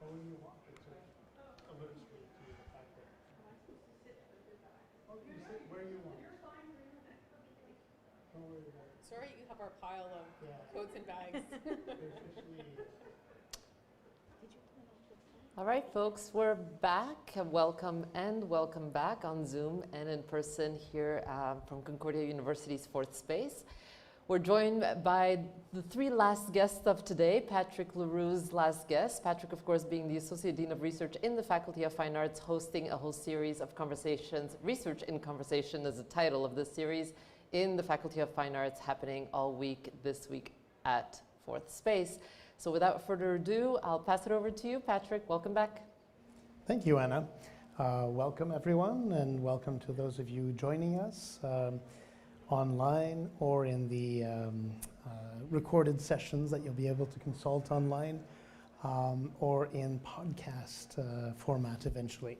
However you want. It's alerts me to the fact that. Oh, you sit where you want. Don't worry about it. Sorry, you have our pile of coats and bags. All right, folks, we're back. Welcome back on Zoom and in person here from Concordia University's Fourth Space. We're joined by the three last guests of today, Patrick Leroux's last guest. Patrick, of course, being the Associate Dean of Research in the Faculty of Fine Arts, hosting a whole series of conversations. Research in Conversation is the title of this series in the Faculty of Fine Arts, happening all week this week at Fourth Space. So without further ado, I'll pass it over to you, Patrick. Welcome back. Thank you, Anna. Welcome, everyone, and welcome to those of you joining us online or in the recorded sessions that you'll be able to consult online or in podcast format eventually.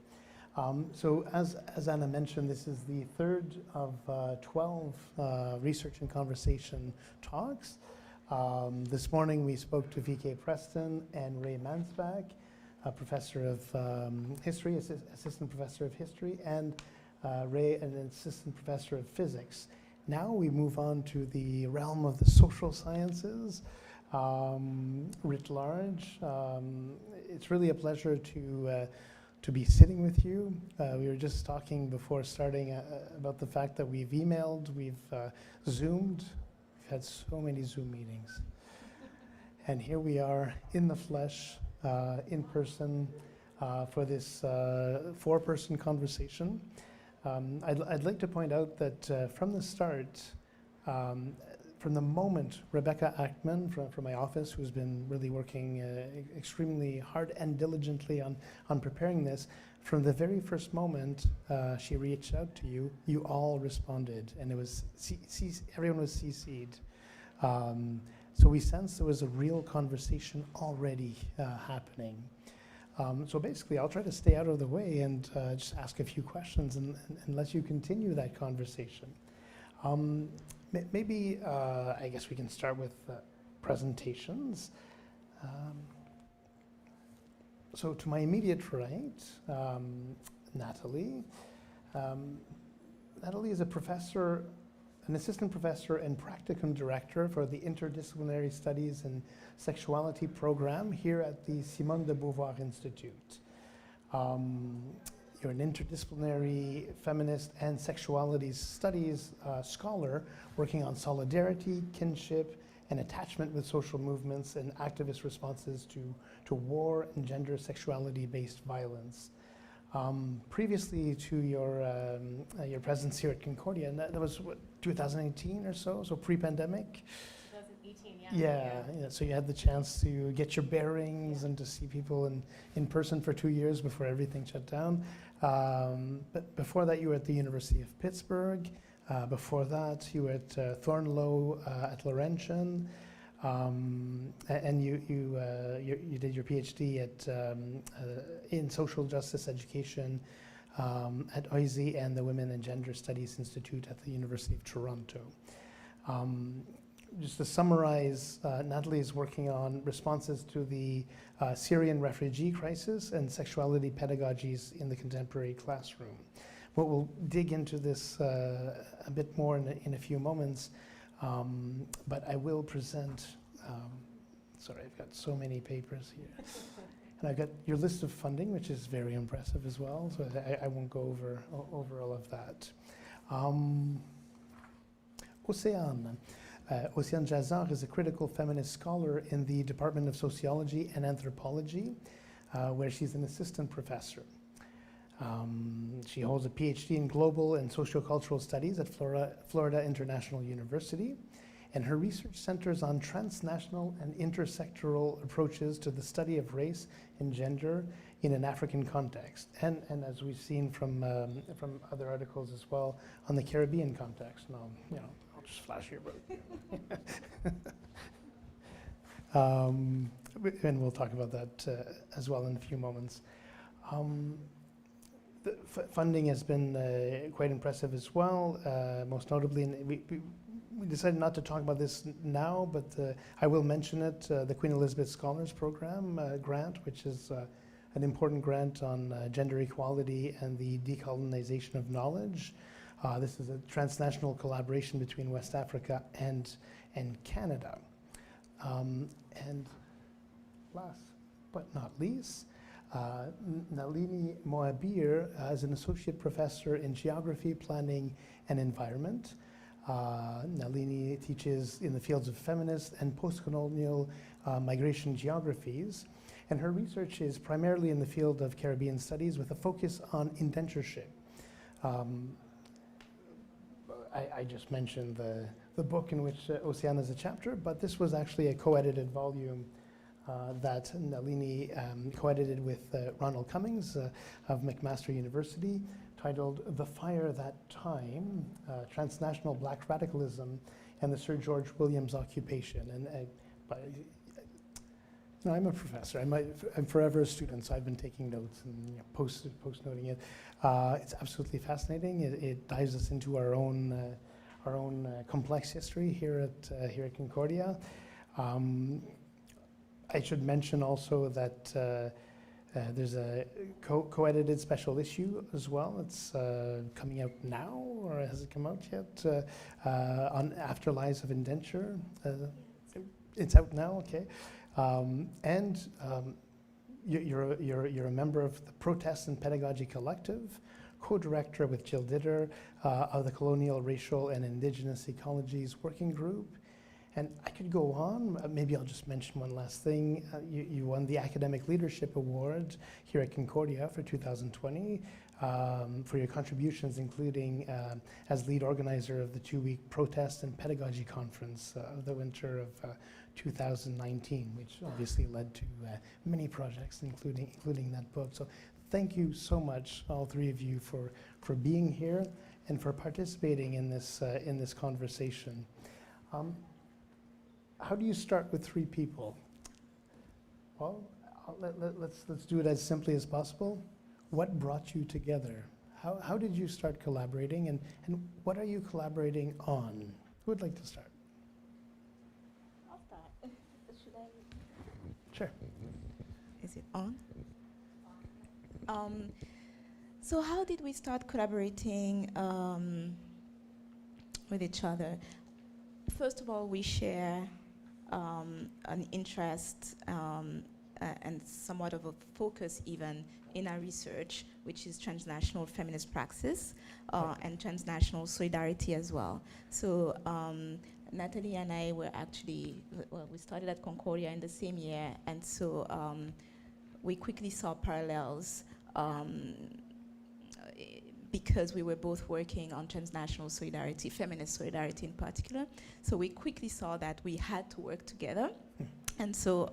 So as Anna mentioned, this is the third of 12 Research and Conversation talks. This morning we spoke to V.K. Preston and Ray Mansbach, a professor of history, assistant professor of history, and Ray, an assistant professor of physics. Now we move on to the realm of the social sciences writ large. It's really a pleasure to be sitting with you. We were just talking before starting about the fact that we've emailed, we've Zoomed. We've had so many Zoom meetings. And here we are in the flesh, in person, for this four-person conversation. I'd like to point out that from the start, from the moment Rebecca Ackman from my office, who's been really working extremely hard and diligently on preparing this, from the very first moment she reached out to you, you all responded, and it was everyone was CC'd. So we sensed there was a real conversation already happening. So basically, I'll try to stay out of the way and just ask a few questions and let you continue that conversation. Maybe, I guess we can start with presentations. So to my immediate right, Natalie. Natalie is a professor, an assistant professor and practicum director for the Interdisciplinary Studies and Sexuality program here at the Simone de Beauvoir Institute. You're an interdisciplinary feminist and sexuality studies scholar working on solidarity, kinship, and attachment with social movements and activist responses to war and gender sexuality-based violence. Previously to your presence here at Concordia, and that was what, 2018 or so pre-pandemic? 2018, Yeah, so you had the chance to get your bearings and to see people in person for 2 years before everything shut down. But before that, you were at the University of Pittsburgh. Before that, you were at Thorneloe at Laurentian. And you did your PhD in social justice education at OISE and the Women and Gender Studies Institute at the University of Toronto. Just to summarize, Natalie is working on responses to the Syrian refugee crisis and sexuality pedagogies in the contemporary classroom. But we'll dig into this a bit more in a few moments. But I will present, sorry, I've got so many papers here. And I've got your list of funding, which is very impressive as well, so I won't go over all of that. Océane. Océane Jasor is a critical feminist scholar in the Department of Sociology and Anthropology, where she's an assistant professor. She holds a PhD in Global and Sociocultural Studies at Florida International University, and her research centers on transnational and intersectoral approaches to the study of race and gender in an African context, and as we've seen from other articles as well, on the Caribbean context. Now, I'll just flash here, and we'll talk about that as well in a few moments. The funding has been quite impressive as well, most notably, and we we decided not to talk about this now, but I will mention it, the Queen Elizabeth Scholars Program grant, which is an important grant on gender equality and the decolonization of knowledge. This is a transnational collaboration between West Africa and Canada. And last but not least, Nalini Mohabir is an associate professor in geography, planning, and environment. Nalini teaches in the fields of feminist and post-colonial migration geographies, and her research is primarily in the field of Caribbean studies with a focus on indentureship. I just mentioned the book in which Océane is a chapter, but this was actually a co-edited volume that Nalini co-edited with Ronald Cummings of McMaster University, titled "The Fire That Time, Transnational Black Radicalism and the Sir George Williams Occupation." And I'm a professor. I'm forever a student, so I've been taking notes and post-noting it. It's absolutely fascinating. It dives us into our own complex history here at Concordia. I should mention also that there's a co-edited special issue as well. It's coming out now, or has it come out yet? On Afterlives of Indenture. It's out now, okay. You're a member of the Protest and Pedagogy Collective, co-director with Jill Ditter of the Colonial, Racial, and Indigenous Ecologies Working Group. And I could go on. Maybe I'll just mention one last thing. You won the Academic Leadership Award here at Concordia for 2020 for your contributions, including as lead organizer of the 2-week Protest and Pedagogy Conference of the winter of 2019, which obviously led to many projects, including that book. So thank you so much, all three of you, for being here and for participating in this conversation. How do you start with 3 people? Well, let's do it as simply as possible. What brought you together? How did you start collaborating, and what are you collaborating on? Who would like to start? I'll start. Should I? Sure. Is it on? So how did we start collaborating with each other? First of all, we share an interest and somewhat of a focus even in our research, which is transnational feminist praxis and transnational solidarity as well. So Natalie and I were actually, we started at Concordia in the same year, and so we quickly saw parallels because we were both working on transnational solidarity, feminist solidarity in particular. So we quickly saw that we had to work together. And so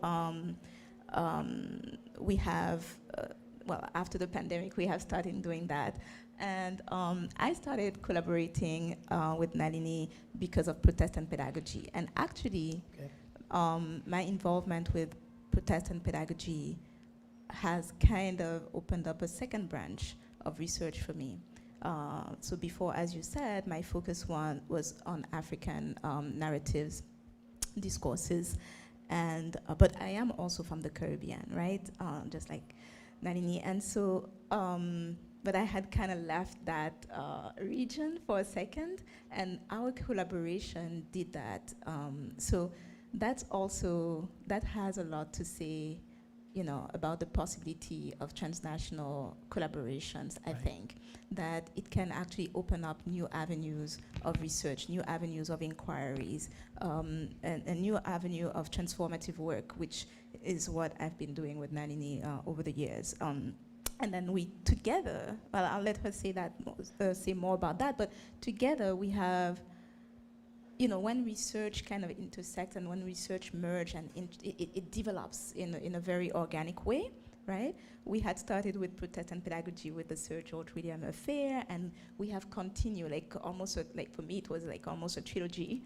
we have, after the pandemic, we have started doing that. And I started collaborating with Nalini because of protest and pedagogy. And actually, my involvement with protest and pedagogy has kind of opened up a second branch of research for me. So before, as you said, my focus was on African narratives, discourses, and but I am also from the Caribbean, right? Just like Nalini, and so, but I had kind of left that region for a second, and our collaboration did that. So that has a lot to say, about the possibility of transnational collaborations. I think that it can actually open up new avenues of research, new avenues of inquiries, and a new avenue of transformative work, which is what I've been doing with Nalini over the years. And then we together, well, I'll let her say more about that, but together we have, when research kind of intersects and when research merge and it develops in a very organic way, right? We had started with protest and pedagogy with the Sir George Williams affair, and we have continued, for me it was like almost a trilogy,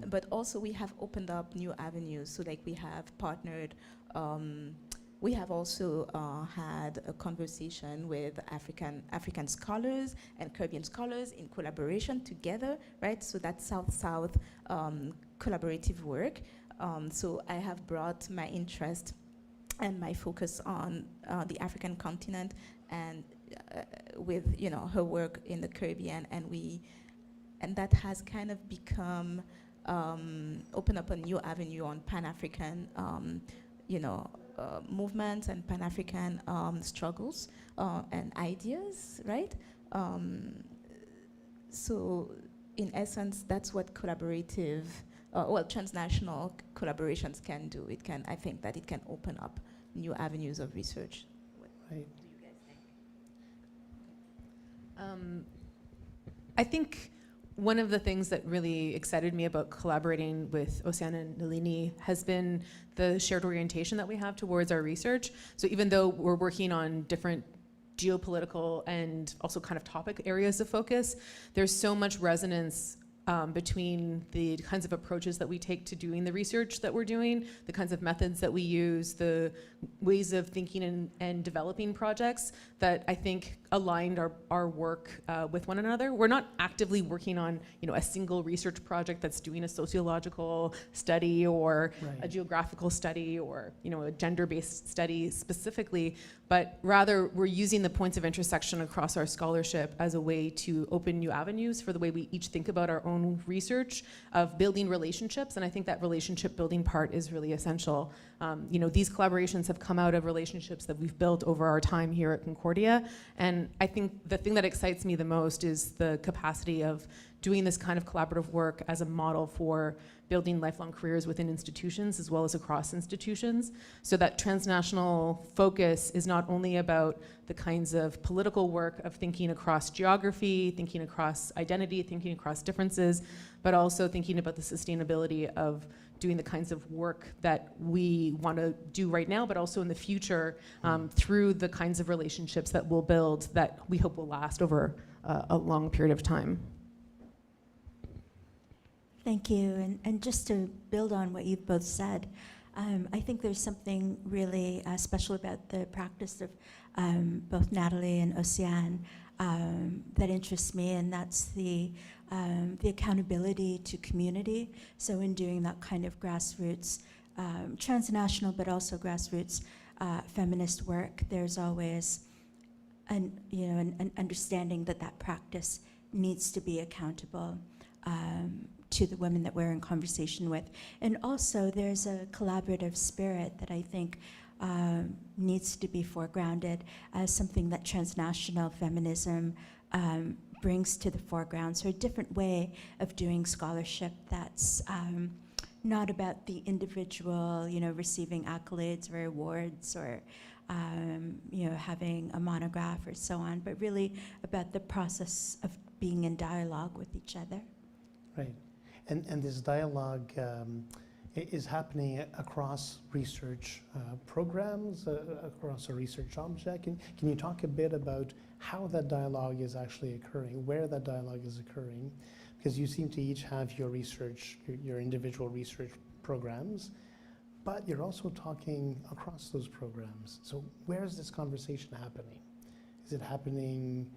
but also we have opened up new avenues. So we have partnered we have also had a conversation with African scholars and Caribbean scholars in collaboration together, right? So that's South-South collaborative work. So I have brought my interest and my focus on the African continent, and with her work in the Caribbean, and that has kind of become open up a new avenue on Pan-African movements and Pan-African struggles and ideas, right? So in essence, that's what collaborative, transnational collaborations can do. I think that it can open up new avenues of research. What Right. do you guys think? I think one of the things that really excited me about collaborating with Océane and Nalini has been the shared orientation that we have towards our research. So even though we're working on different geopolitical and also kind of topic areas of focus, there's so much resonance between the kinds of approaches that we take to doing the research that we're doing, the kinds of methods that we use, the ways of thinking and developing projects that I think aligned our work with one another. We're not actively working on a single research project that's doing a sociological study or Right. a geographical study or a gender-based study specifically, but rather we're using the points of intersection across our scholarship as a way to open new avenues for the way we each think about our own research of building relationships, and I think that relationship building part is really essential. These collaborations have come out of relationships that we've built over our time here at Concordia, and I think the thing that excites me the most is the capacity of doing this kind of collaborative work as a model for building lifelong careers within institutions as well as across institutions, so that transnational focus is not only about the kinds of political work of thinking across geography, thinking across identity, thinking across differences, but also thinking about the sustainability of doing the kinds of work that we want to do right now, but also in the future through the kinds of relationships that we'll build that we hope will last over a long period of time. Thank you. And just to build on what you've both said, I think there's something really special about the practice of both Natalie and Océane that interests me, and that's the accountability to community. So in doing that kind of grassroots, transnational, but also grassroots feminist work, there's always an understanding that practice needs to be accountable to the women that we're in conversation with. And also there's a collaborative spirit that I think needs to be foregrounded as something that transnational feminism brings to the foreground. So a different way of doing scholarship that's not about the individual, receiving accolades or awards or having a monograph or so on, but really about the process of being in dialogue with each other. Right. And this dialogue is happening across research programs, across a research object. Can you talk a bit about how that dialogue is actually occurring, where that dialogue is occurring? Because you seem to each have your research, your individual research programs, but you're also talking across those programs. So where is this conversation happening? Is it happening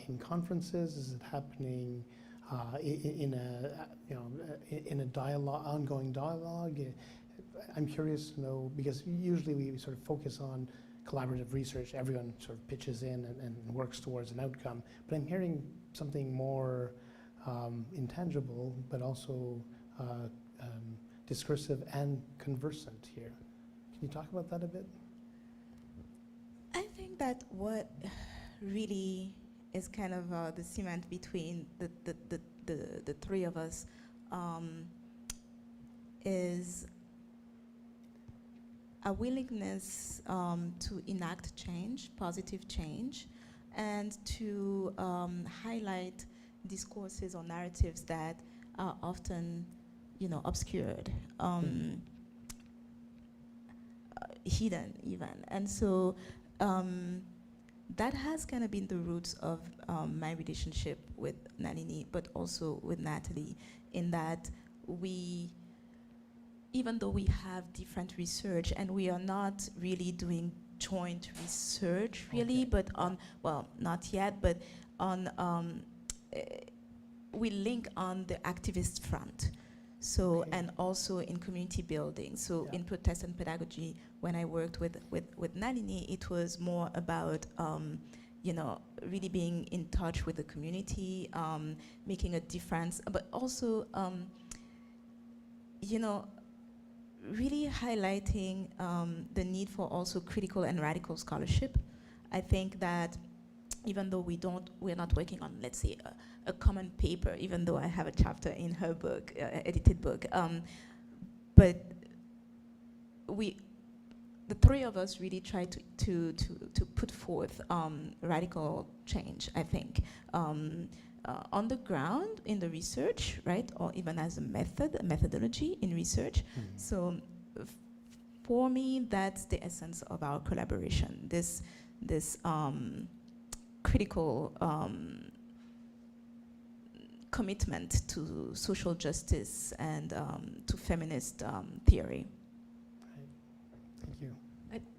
in conferences? Is it happening in a dialogue, ongoing dialogue? I'm curious to know, because usually we sort of focus on collaborative research. Everyone sort of pitches in and works towards an outcome. But I'm hearing something more intangible, but also discursive and conversant here. Can you talk about that a bit? I think that what really is kind of the cement between the three of us is a willingness to enact change, positive change, and to highlight discourses or narratives that are often, obscured, hidden even. And so that has kind of been the roots of my relationship with Nalini, but also with Natalie, in that we, even though we have different research and we are not really doing joint research really, but on, well, not yet, but on, we link on the activist front. So, and also in community building. So in Protestant pedagogy, when I worked with Nalini, it was more about, you know, really being in touch with the community, making a difference, but also, you know, really highlighting the need for also critical and radical scholarship. I think that even though we're not working on, let's say, a common paper, even though I have a chapter in her book, edited book, but the three of us really try to put forth radical change, I think, on the ground in the research, right, or even as a methodology in research. So for me, that's the essence of our collaboration. This critical commitment to social justice and to feminist theory. Right. Thank you.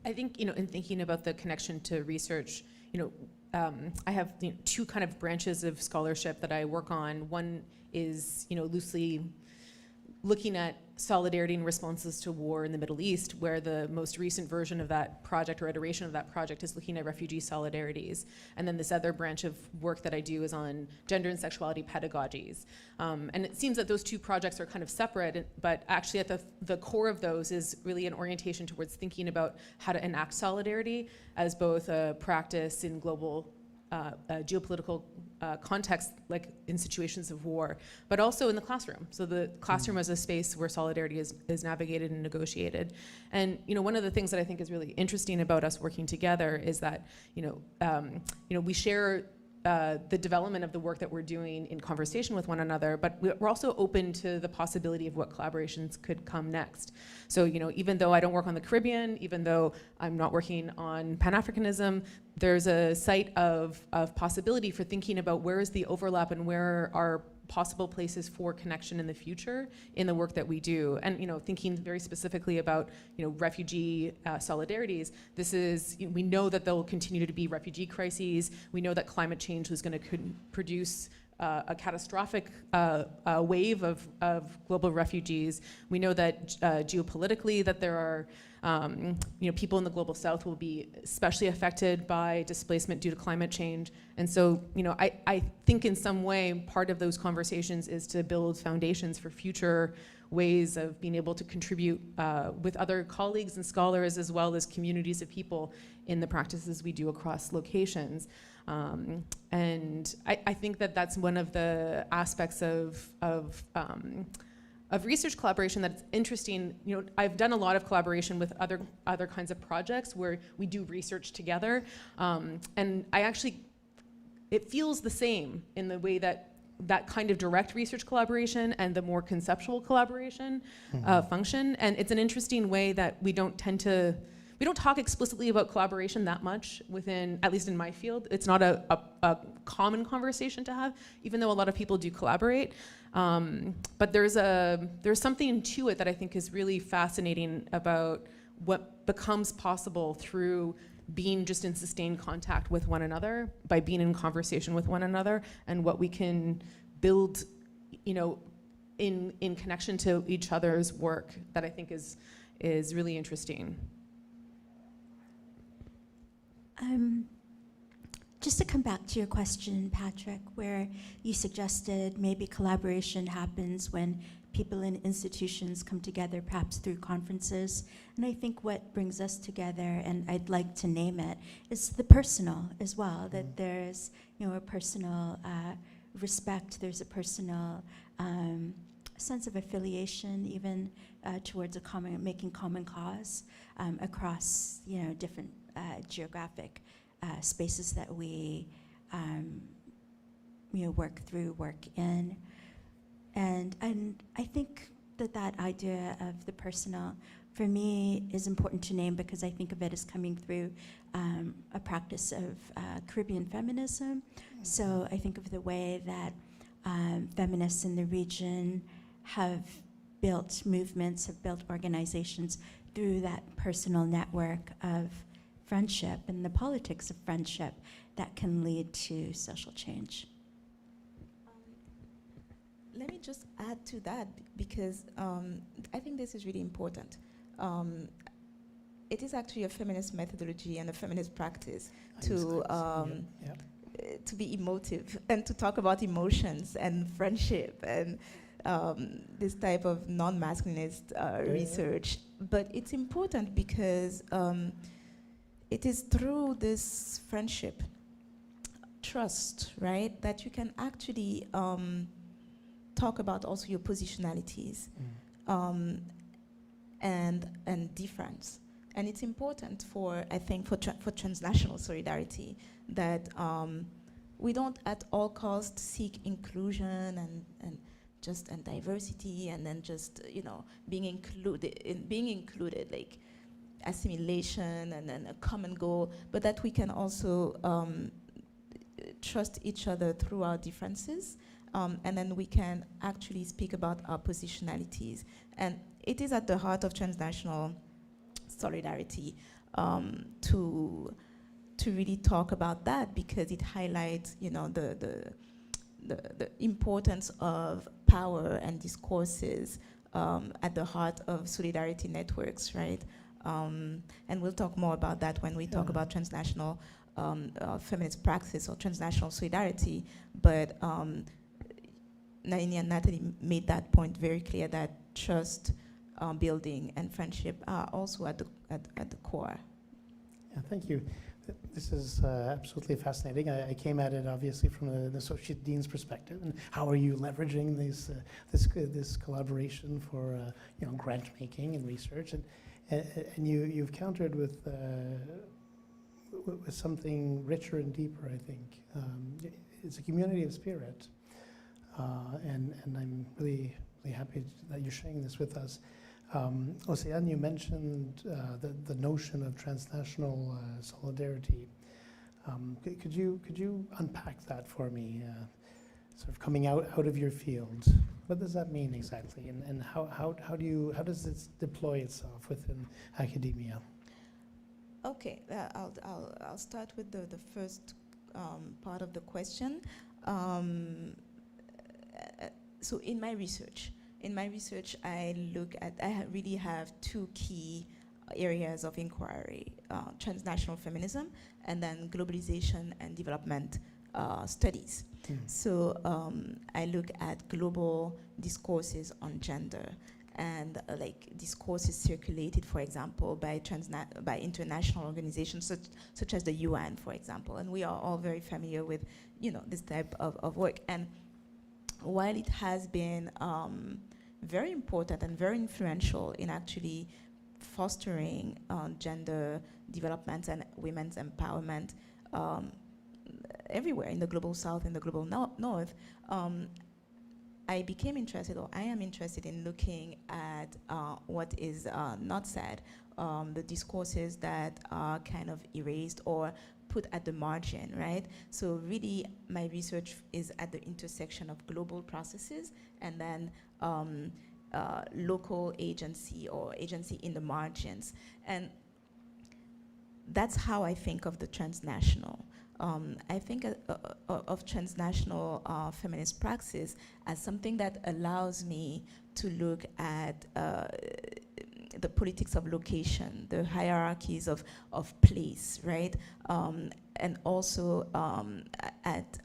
I think, you know, in thinking about the connection to research, you know, I have, you know, two kind of branches of scholarship that I work on. One is, you know, loosely looking at solidarity and responses to war in the Middle East, where the most recent version of that project or iteration of that project is looking at refugee solidarities. And then this other branch of work that I do is on gender and sexuality pedagogies. And it seems that those two projects are kind of separate, but actually at the core of those is really an orientation towards thinking about how to enact solidarity as both a practice in global geopolitical context, like in situations of war, but also in the classroom. So the classroom as a space where solidarity is navigated and negotiated. And, you know, one of the things that I think is really interesting about us working together is that, you know, we share the development of the work that we're doing in conversation with one another, but we're also open to the possibility of what collaborations could come next. So, you know, even though I don't work on the Caribbean, even though I'm not working on Pan-Africanism, there's a site of possibility for thinking about where is the overlap and where are possible places for connection in the future in the work that we do. And, you know, thinking very specifically about, you know, refugee solidarities, this is, you know, we know that there will continue to be refugee crises. We know that climate change is going to produce a catastrophic wave of global refugees. We know that geopolitically that there are you know, people in the global south will be especially affected by displacement due to climate change. And so, you know, I think in some way part of those conversations is to build foundations for future ways of being able to contribute with other colleagues and scholars as well as communities of people in the practices we do across locations. And I think that that's one of the aspects of research collaboration that's interesting. You know, I've done a lot of collaboration with other kinds of projects where we do research together, and it feels the same in the way that kind of direct research collaboration and the more conceptual collaboration function. And it's an interesting way that we don't talk explicitly about collaboration that much within, at least in my field. It's not a common conversation to have, even though a lot of people do collaborate. But there's something to it that I think is really fascinating about what becomes possible through being just in sustained contact with one another, by being in conversation with one another, and what we can build, you know, in connection to each other's work that I think is really interesting. Just to come back to your question, Patrick, where you suggested maybe collaboration happens when people in institutions come together, perhaps through conferences. And I think what brings us together, and I'd like to name it, is the personal as well, that there's, you know, a personal respect, there's a personal sense of affiliation, even towards making common cause across, you know, different geographic spaces that we you know, work in. And I think that idea of the personal, for me, is important to name because I think of it as coming through a practice of Caribbean feminism. So I think of the way that feminists in the region have built movements, have built organizations through that personal network of friendship and the politics of friendship that can lead to social change. Let me just add to that because I think this is really important. It is actually a feminist methodology and a feminist practice to be emotive and to talk about emotions and friendship and this type of non-masculinist research. But it's important because it is through this friendship, trust, right, that you can actually talk about also your positionalities and difference. And it's important for, I think, for transnational solidarity that we don't at all costs seek inclusion and diversity and then just, being included, like assimilation and then a common goal, but that we can also trust each other through our differences. And then we can actually speak about our positionalities. And it is at the heart of transnational solidarity to really talk about that because it highlights, the importance of power and discourses at the heart of solidarity networks, right? And we'll talk more about that when we talk about transnational feminist praxis or transnational solidarity. But Nalini and Natalie made that point very clear that trust building and friendship are also at the core. Yeah, thank you. This is absolutely fascinating. I came at it obviously from the associate dean's perspective, and how are you leveraging this collaboration for grant making and research, and you've countered with something richer and deeper. I think it's a community of spirit, and I'm really happy that you're sharing this with us. Océane, you mentioned the notion of transnational solidarity. Could you unpack that for me? Sort of coming out of your field, what does that mean exactly, and how does it deploy itself within academia? Okay, I'll start with the first part of the question. So in my research, I really have two key areas of inquiry: transnational feminism and then globalization and development studies. So I look at global discourses on gender and like discourses circulated, for example, by international organizations such as the UN, for example. And we are all very familiar with, this type of work. And while it has been very important and very influential in actually fostering gender development and women's empowerment everywhere in the global south and the global north, I became interested, or I am interested in looking at what is not said, the discourses that are kind of erased or put at the margin, right? So really, my research is at the intersection of global processes and then local agency or agency in the margins. And that's how I think of the transnational. I think of transnational feminist praxis as something that allows me to look at the politics of location, the hierarchies of place, right? And also at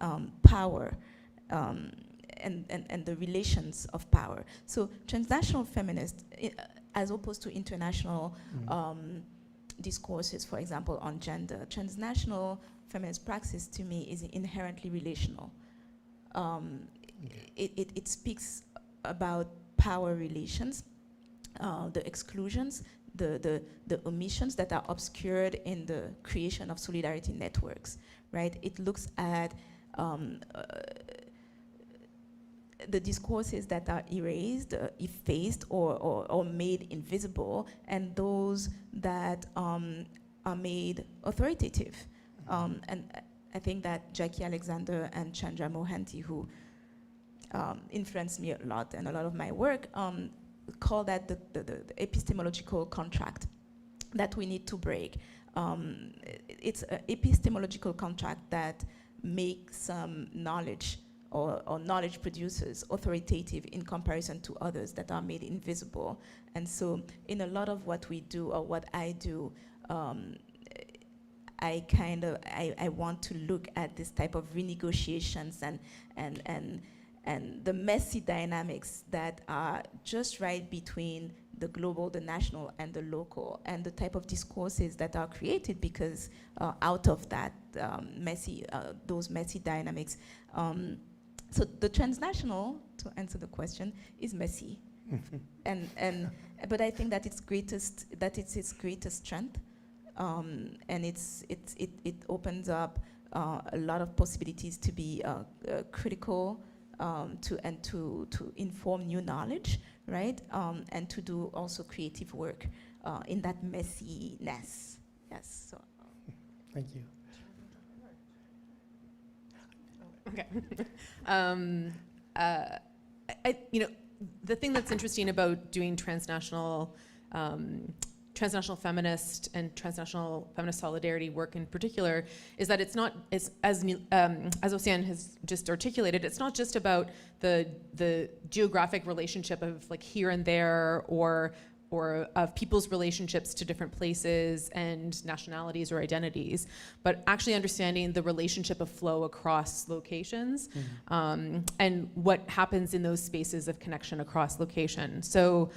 power and the relations of power. So transnational feminist, as opposed to international discourses, for example, on gender, transnational feminist praxis to me is inherently relational. It speaks about power relations, the exclusions, the omissions that are obscured in the creation of solidarity networks, right? It looks at the discourses that are erased, effaced, or made invisible, and those that are made authoritative. And I think that Jackie Alexander and Chandra Mohanty, who influenced me a lot and a lot of my work, call that the epistemological contract that we need to break. It's an epistemological contract that makes knowledge or knowledge producers authoritative in comparison to others that are made invisible. And so in a lot of what we do or what I do, I want to look at this type of renegotiations and the messy dynamics that are just right between the global, the national, and the local, and the type of discourses that are created because out of that those messy dynamics. So the transnational, to answer the question, is messy, but I think that it's its greatest strength, and it opens up a lot of possibilities to be critical, to inform new knowledge, right? And to do also creative work in that messiness. Yes. So. Thank you. Okay. The thing that's interesting about doing transnational feminist and transnational feminist solidarity work in particular is that it's not, as Océane has just articulated, it's not just about the geographic relationship of like here and there or of people's relationships to different places and nationalities or identities, but actually understanding the relationship of flow across locations, and what happens in those spaces of connection across location. So,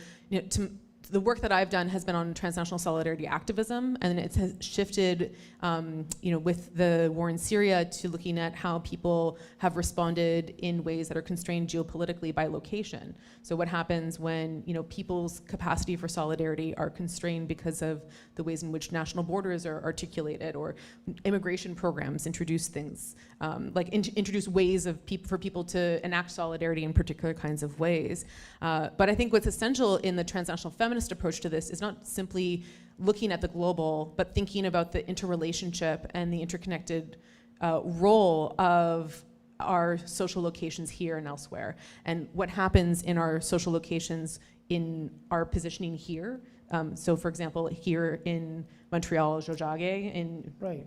the work that I've done has been on transnational solidarity activism, and it has shifted, with the war in Syria to looking at how people have responded in ways that are constrained geopolitically by location. So what happens when, people's capacity for solidarity are constrained because of the ways in which national borders are articulated, or immigration programs introduce things, introduce ways for people to enact solidarity in particular kinds of ways. But I think what's essential in the transnational feminist approach to this is not simply looking at the global, but thinking about the interrelationship and the interconnected role of our social locations here and elsewhere, and what happens in our social locations in our positioning here. So for example, here in Montreal, Jojage, right.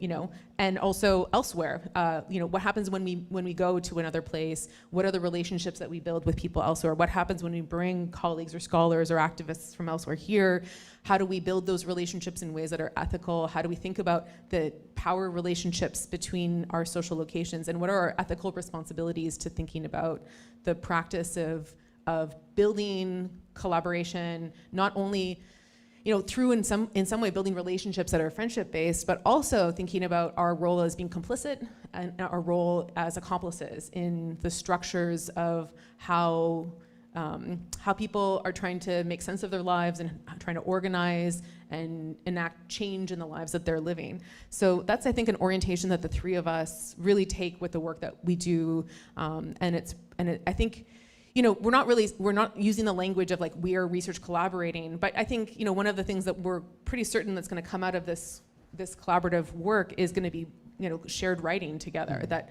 And also elsewhere. What happens when we go to another place? What are the relationships that we build with people elsewhere? What happens when we bring colleagues or scholars or activists from elsewhere here? How do we build those relationships in ways that are ethical? How do we think about the power relationships between our social locations? And what are our ethical responsibilities to thinking about the practice of building collaboration, not only through in some way building relationships that are friendship based, but also thinking about our role as being complicit and our role as accomplices in the structures of how people are trying to make sense of their lives and trying to organize and enact change in the lives that they're living. So that's, I think, an orientation that the three of us really take with the work that we do, I think. We're not using the language of like we are research collaborating, but I think one of the things that we're pretty certain that's going to come out of this collaborative work is going to be shared writing together. That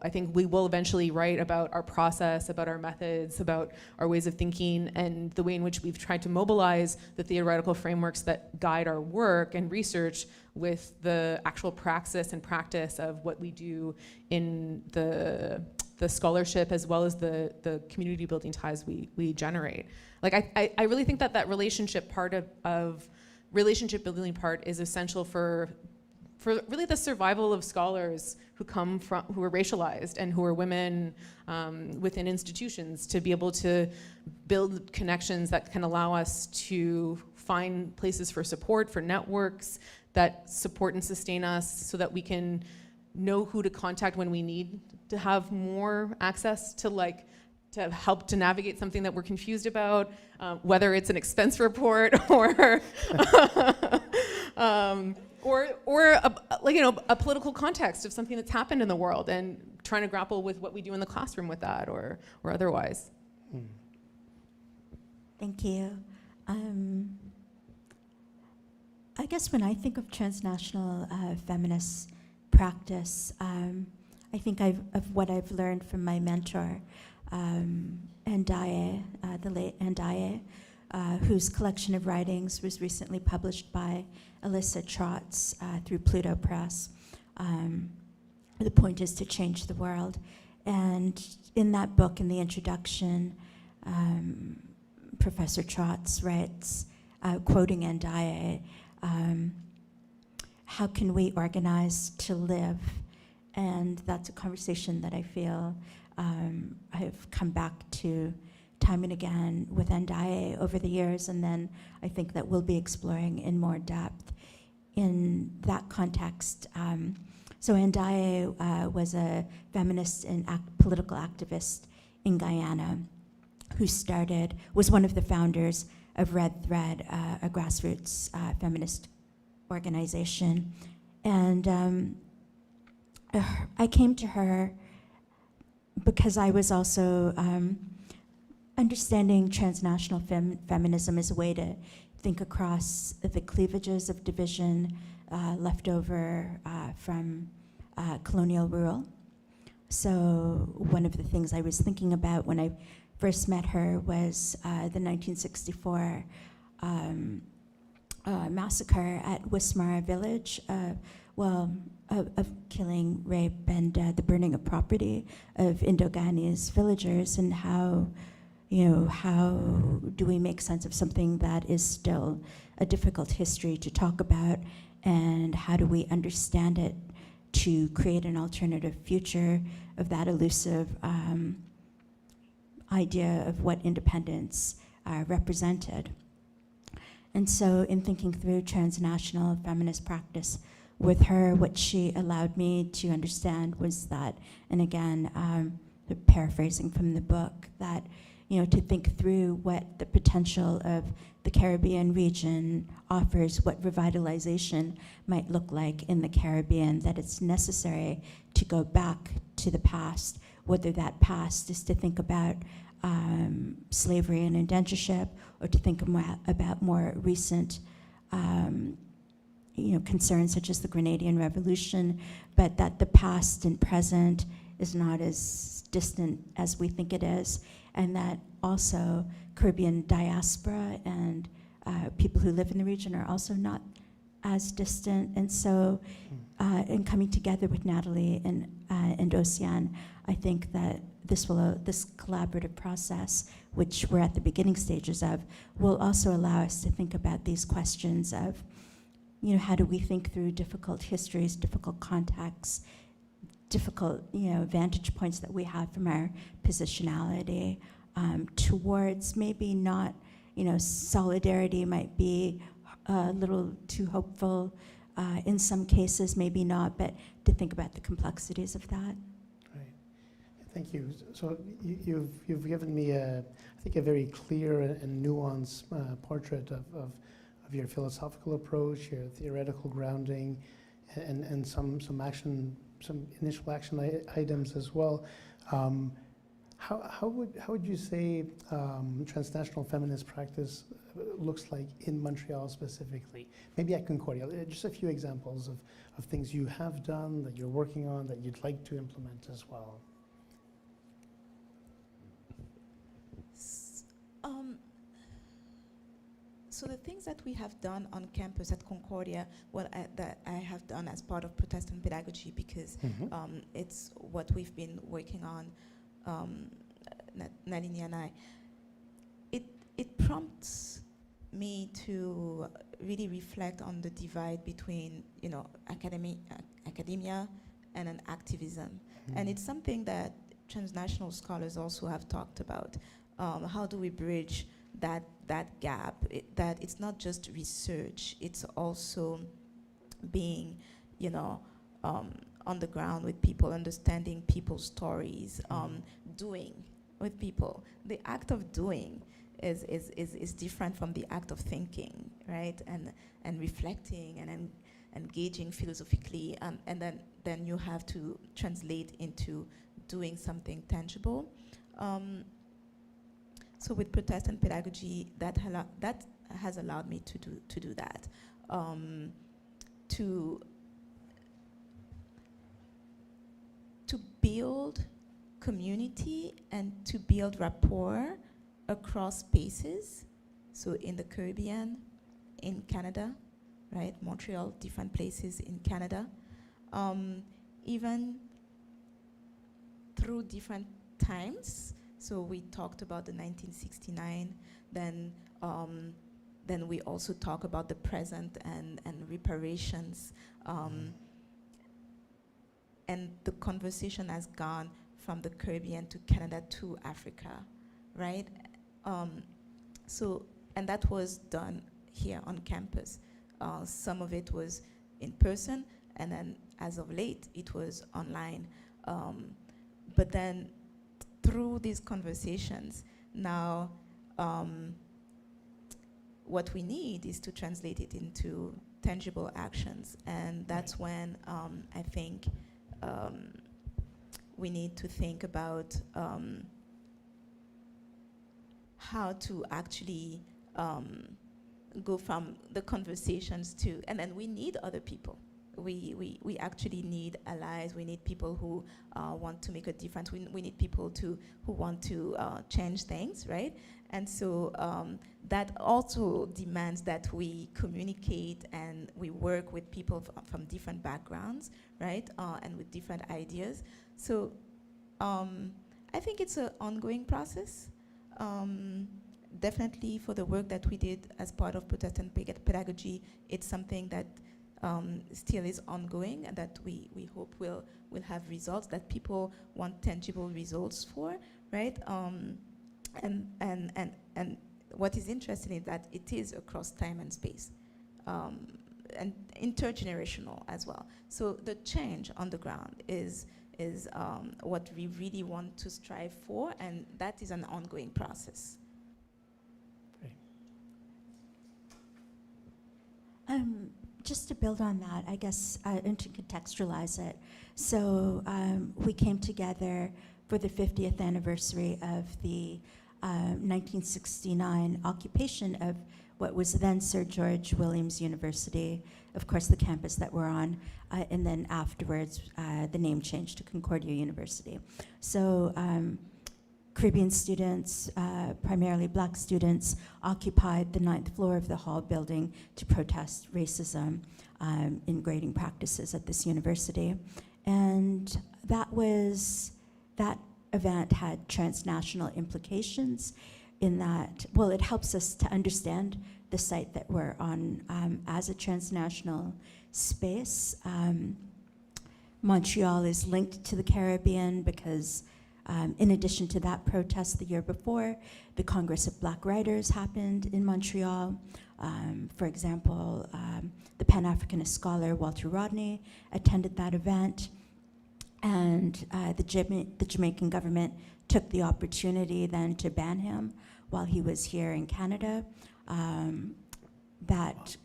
I think we will eventually write about our process, about our methods, about our ways of thinking, and the way in which we've tried to mobilize the theoretical frameworks that guide our work and research with the actual praxis and practice of what we do in the scholarship as well as the community building ties we generate. Like I really think that relationship part of relationship building part is essential for really the survival of scholars who are racialized and who are women within institutions, to be able to build connections that can allow us to find places for support, for networks that support and sustain us, so that we can know who to contact when we need to have more access to help to navigate something that we're confused about, whether it's an expense report or a political context of something that's happened in the world, and trying to grapple with what we do in the classroom with that or otherwise. Thank you. I guess when I think of transnational feminist practice, I think of what I've learned from my mentor, Ndaye, the late Ndaye, whose collection of writings was recently published by Alyssa Trotz through Pluto Press. The point is to change the world. And in that book, in the introduction, Professor Trotz writes, quoting Ndiaye, how can we organize to live? And that's a conversation that I feel I've come back to time and again with Ndiaye over the years, and then I think that we'll be exploring in more depth in that context. So Ndiaye was a feminist and political activist in Guyana who was one of the founders of Red Thread, a grassroots feminist organization. And I came to her because I was also understanding transnational feminism as a way to think across the cleavages of division left over from colonial rule. So one of the things I was thinking about when I first met her was the 1964 massacre at Wismar village, of killing, rape, and the burning of property of Indo-Ghanese villagers, and how do we make sense of something that is still a difficult history to talk about, and how do we understand it to create an alternative future of that elusive idea of what independence represented. And so in thinking through transnational feminist practice with her, what she allowed me to understand was that, and again, paraphrasing from the book, that to think through what the potential of the Caribbean region offers, what revitalization might look like in the Caribbean, that it's necessary to go back to the past, whether that past is to think about slavery and indentureship, or to think about more recent concerns such as the Grenadian Revolution, but that the past and present is not as distant as we think it is, and that also Caribbean diaspora and people who live in the region are also not as distant. And so in coming together with Natalie and Océane, I think that this collaborative process, which we're at the beginning stages of, will also allow us to think about these questions of, how do we think through difficult histories, difficult contexts, difficult, vantage points that we have from our positionality, towards maybe not, solidarity might be a little too hopeful in some cases, maybe not, but to think about the complexities of that. Right. Thank you. So you've given me I think a very clear and nuanced portrait of your philosophical approach, your theoretical grounding, and some initial action items as well. How would you say transnational feminist practice looks like in Montreal specifically? Maybe at Concordia, just a few examples of things you have done, that you're working on, that you'd like to implement as well. So the things that we have done on campus at Concordia, that I have done as part of Protestant pedagogy, because it's what we've been working on, Nalini and I. It prompts me to really reflect on the divide between, academia and an activism, and it's something that transnational scholars also have talked about. How do we bridge that gap, that it's not just research, it's also being, on the ground with people, understanding people's stories, doing with people. The act of doing is different from the act of thinking, right? And reflecting and engaging philosophically, and then you have to translate into doing something tangible. So with Protestant pedagogy, that has allowed me to do that, to build community and to build rapport across spaces. So in the Caribbean, in Canada, right? Montreal, different places in Canada. Even through different times. So we talked about the 1969, then we also talk about the present and reparations. And the conversation has gone from the Caribbean to Canada to Africa, right? And that was done here on campus. Some of it was in person, and then as of late, it was online. But then through these conversations, now what we need is to translate it into tangible actions. And that's when I think we need to think about how to actually go from the conversations to, and then we need other people. We actually need allies. We need people who want to make a difference. We need people who want to change things, right? And so that also demands that we communicate and we work with people from different backgrounds, right? And with different ideas. So I think it's an ongoing process. Definitely for the work that we did as part of Protestant Pedagogy, it's something that still is ongoing and that we hope will have results that people want tangible results for, right? And what is interesting is that it is across time and space, and intergenerational as well. So the change on the ground is what we really want to strive for, and that is an ongoing process. Just to build on that, I guess, and to contextualize it. So we came together for the 50th anniversary of the 1969 occupation of what was then Sir George Williams University, of course the campus that we're on, and then afterwards the name changed to Concordia University. So Caribbean students, primarily black students, occupied the 9th floor of the Hall building to protest racism in grading practices at this university. And that event had transnational implications in that, well, it helps us to understand the site that we're on as a transnational space. Montreal is linked to the Caribbean because in addition to that protest the year before, the Congress of Black Writers happened in Montreal. For example, the Pan-Africanist scholar Walter Rodney attended that event. And the Jamaican government took the opportunity then to ban him while he was here in Canada. That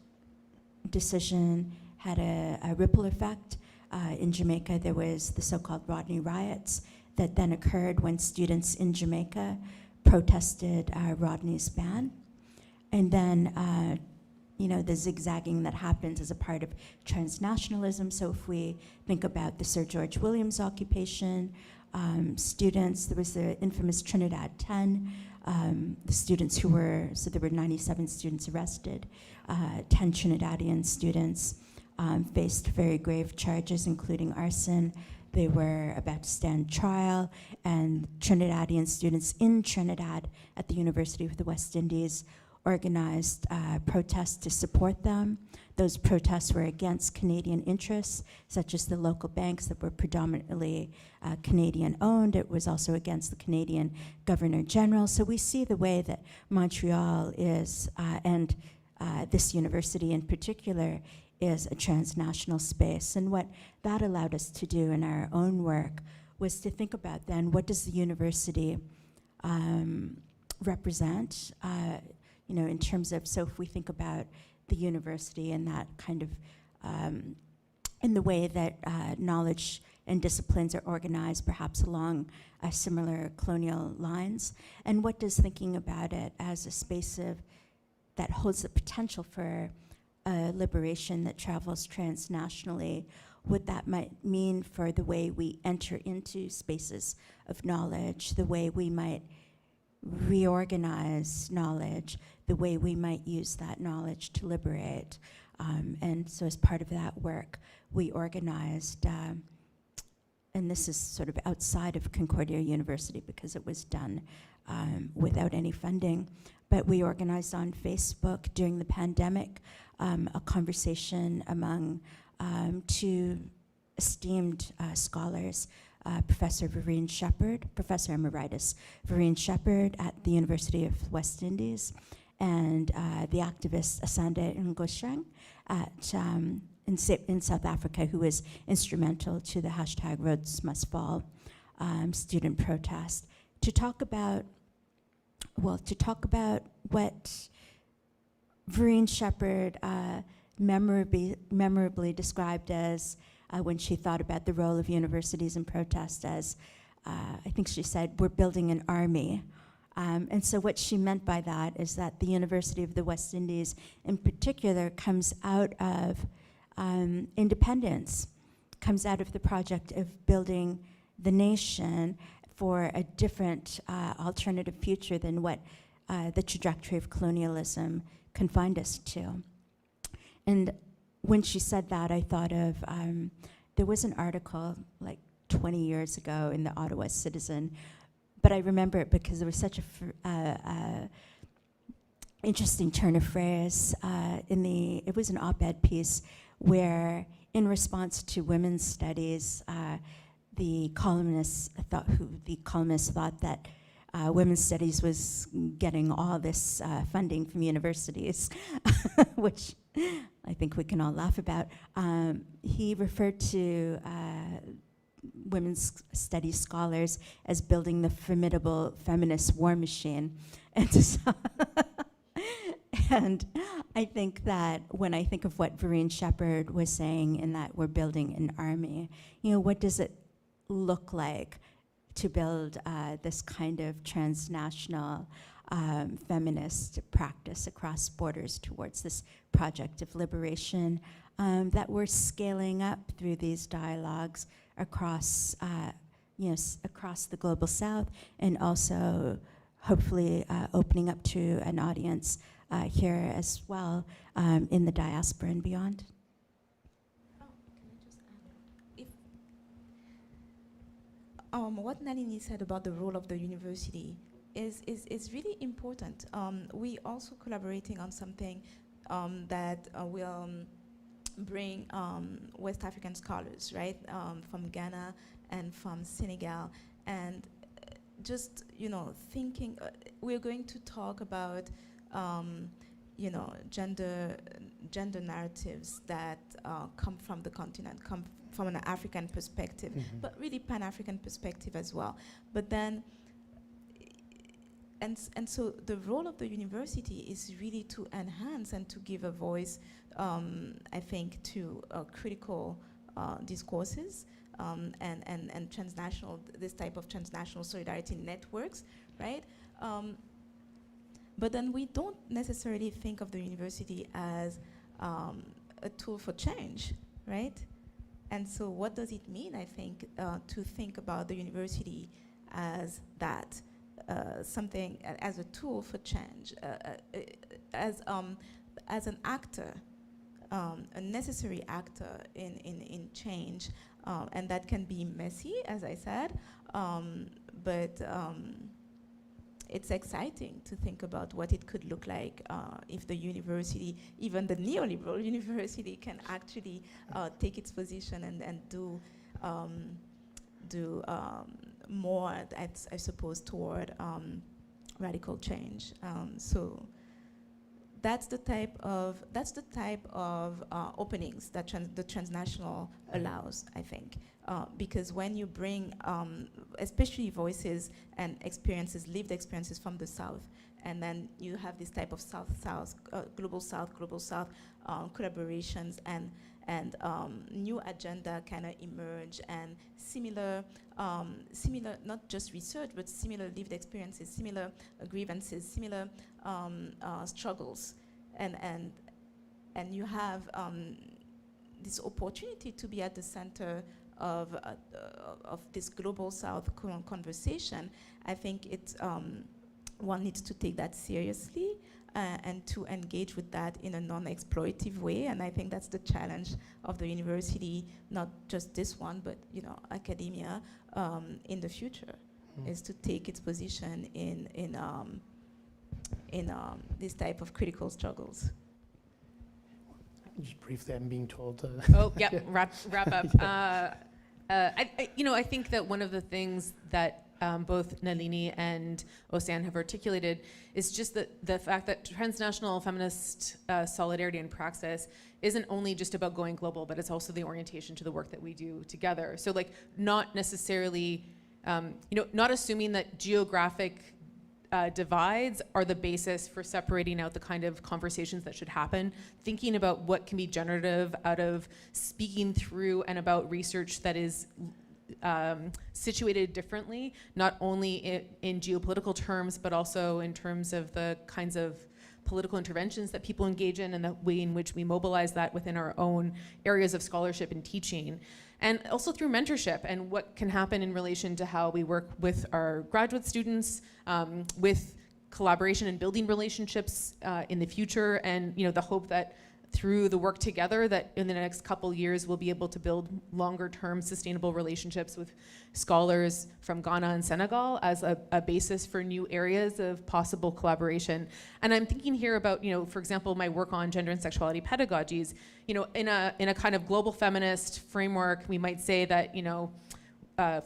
decision had a ripple effect. In Jamaica, there was the so-called Rodney riots that then occurred when students in Jamaica protested Rodney's ban. And then, the zigzagging that happens as a part of transnationalism. So if we think about the Sir George Williams occupation, students, there was the infamous Trinidad 10, the students who were, so there were 97 students arrested, 10 Trinidadian students faced very grave charges, including arson. They were about to stand trial, and Trinidadian students in Trinidad at the University of the West Indies organized protests to support them. Those protests were against Canadian interests, such as the local banks that were predominantly Canadian-owned. It was also against the Canadian Governor General. So we see the way that Montreal is, and this university in particular, is a transnational space. And what that allowed us to do in our own work was to think about then, what does the university represent? In terms of, so if we think about the university and that kind of, in the way that knowledge and disciplines are organized, perhaps along similar colonial lines, and what does thinking about it as a space that holds the potential for liberation that travels transnationally, what that might mean for the way we enter into spaces of knowledge, the way we might reorganize knowledge, the the way we might use that knowledge to liberate. And so as part of that work, we organized, and this is sort of outside of Concordia University because it was done without any funding, but we organized on Facebook during the pandemic a conversation among two esteemed scholars, Professor Emeritus Vereen Shepherd at the University of West Indies, and the activist Asanda Ngoshang in South Africa, who was instrumental to the hashtag Rhodes Must Fall student protest, to talk about what Vereen Shepherd memorably described as, when she thought about the role of universities in protest, as, I think she said, we're building an army. And so what she meant by that is that the University of the West Indies in particular comes out of independence, comes out of the project of building the nation for a different alternative future than what the trajectory of colonialism confined us to. And when she said that, I thought of, there was an article like 20 years ago in the Ottawa Citizen, but I remember it because there was such a interesting turn of phrase it was an op-ed piece where, in response to women's studies, the columnist thought that women's studies was getting all this funding from universities, which I think we can all laugh about. He referred to women's studies scholars as building the formidable feminist war machine. And so and I think that when I think of what Vereen Shepherd was saying in that we're building an army, what does it look like to build this kind of transnational feminist practice across borders towards this project of liberation that we're scaling up through these dialogues across, across the global South, and also hopefully opening up to an audience here as well in the diaspora and beyond. What Nalini said about the role of the university is really important. We also collaborating on something that will bring West African scholars, right, from Ghana and from Senegal, and just thinking. We're going to talk about gender narratives that come from the continent, come from an African perspective, but really Pan-African perspective as well. But then, and so the role of the university is really to enhance and to give a voice, I think, to critical discourses and transnational, this type of transnational solidarity networks, right? But then we don't necessarily think of the university as a tool for change, right? And so what does it mean, I think, to think about the university as that, something, as a tool for change, as an actor, a necessary actor in change, and that can be messy, as I said, but it's exciting to think about what it could look like if the university, even the neoliberal university, can actually take its position and do more, I suppose, toward radical change. So that's the type of openings that the transnational allows, I think, because when you bring, especially voices and experiences, lived experiences from the South, and then you have this type of South-South, global South collaborations, and new agenda kind of emerge, and similar, not just research, but similar lived experiences, similar grievances, similar struggles, and you have this opportunity to be at the center of this global South conversation. I think it's one needs to take that seriously and to engage with that in a non-exploitative way. And I think that's the challenge of the university, not just this one, but academia in the future, is to take its position in this type of critical struggles. Just briefly, I'm being told. Oh, yeah, wrap up. I think that one of the things that both Nalini and Océane have articulated is just the fact that transnational feminist solidarity and praxis isn't only just about going global, but it's also the orientation to the work that we do together. So not necessarily, not assuming that geographic divides are the basis for separating out the kind of conversations that should happen, thinking about what can be generative out of speaking through and about research that is situated differently, not only in geopolitical terms, but also in terms of the kinds of political interventions that people engage in and the way in which we mobilize that within our own areas of scholarship and teaching. And also through mentorship and what can happen in relation to how we work with our graduate students, with collaboration and building relationships in the future, and the hope that through the work together that in the next couple years we'll be able to build longer term sustainable relationships with scholars from Ghana and Senegal as a basis for new areas of possible collaboration. And I'm thinking here about, for example, my work on gender and sexuality pedagogies. In a kind of global feminist framework, we might say that,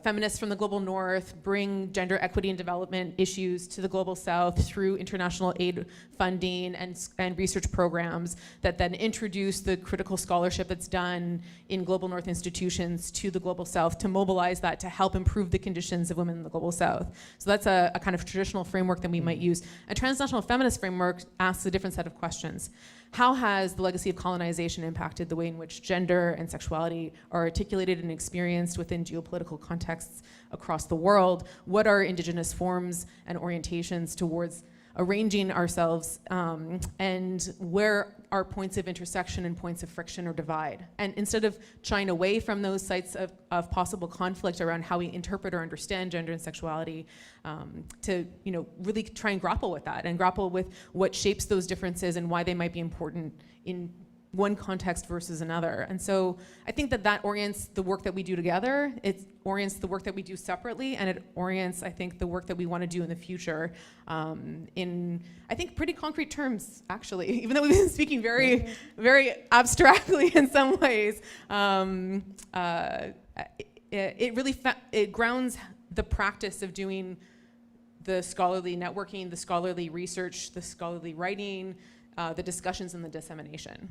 feminists from the global north bring gender equity and development issues to the global south through international aid funding and research programs that then introduce the critical scholarship that's done in global north institutions to the global south to mobilize that to help improve the conditions of women in the global south. So that's a kind of traditional framework that we might use. A transnational feminist framework asks a different set of questions. How has the legacy of colonization impacted the way in which gender and sexuality are articulated and experienced within geopolitical contexts across the world? What are indigenous forms and orientations towards arranging ourselves, and where are points of intersection and points of friction or divide? And instead of shying away from those sites of possible conflict around how we interpret or understand gender and sexuality, to really try and grapple with that and grapple with what shapes those differences and why they might be important in one context versus another. And so I think that orients the work that we do together, it orients the work that we do separately, and it orients, I think, the work that we want to do in the future in, I think, pretty concrete terms, actually, even though we've been speaking very, very abstractly in some ways. It grounds the practice of doing the scholarly networking, the scholarly research, the scholarly writing, the discussions and the dissemination.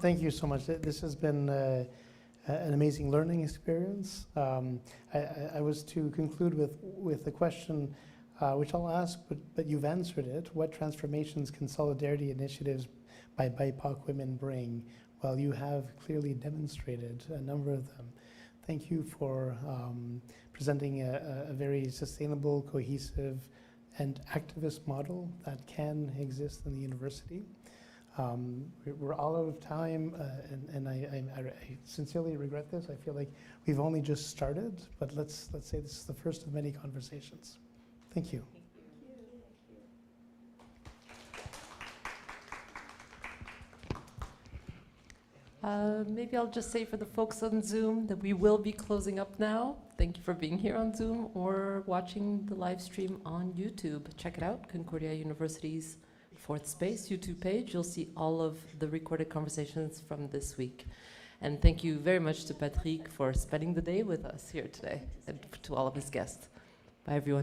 Thank you so much. This has been an amazing learning experience. I was to conclude with a question, which I'll ask, but you've answered it. What transformations can solidarity initiatives by BIPOC women bring? Well, you have clearly demonstrated a number of them. Thank you for presenting a very sustainable, cohesive, and activist model that can exist in the university. We're all out of time, and I sincerely regret this. I feel like we've only just started, but let's say this is the first of many conversations. Thank you. Maybe I'll just say for the folks on Zoom that we will be closing up now. Thank you for being here on Zoom or watching the live stream on YouTube. Check it out, Concordia University's Fourth Space YouTube page. You'll see all of the recorded conversations from this week. And thank you very much to Patrick for spending the day with us here today, and to all of his guests. Bye, everyone.